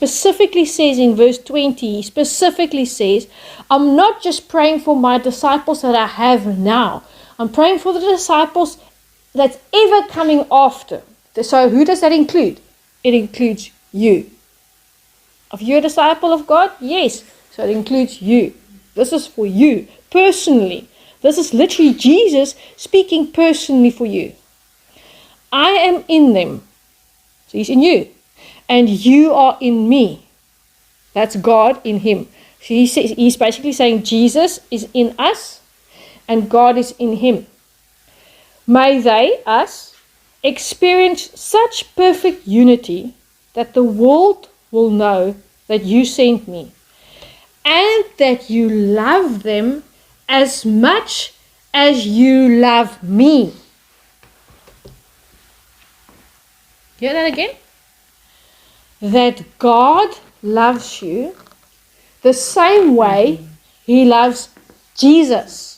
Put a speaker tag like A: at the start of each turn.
A: specifically says in verse 20, he specifically says, I'm not just praying for my disciples that I have now. I'm praying for the disciples that's ever coming after. So who does that include? It includes you. Are you a disciple of God? Yes. So it includes you. This is for you, personally. This is literally Jesus speaking personally for you. I am in them. So he's in you. And you are in me. That's God in him. So he's basically saying Jesus is in us and God is in him. May they, us, experience such perfect unity that the world will know that you sent me and that you love them as much as you love me. Hear that again? That God loves you the same way he loves Jesus.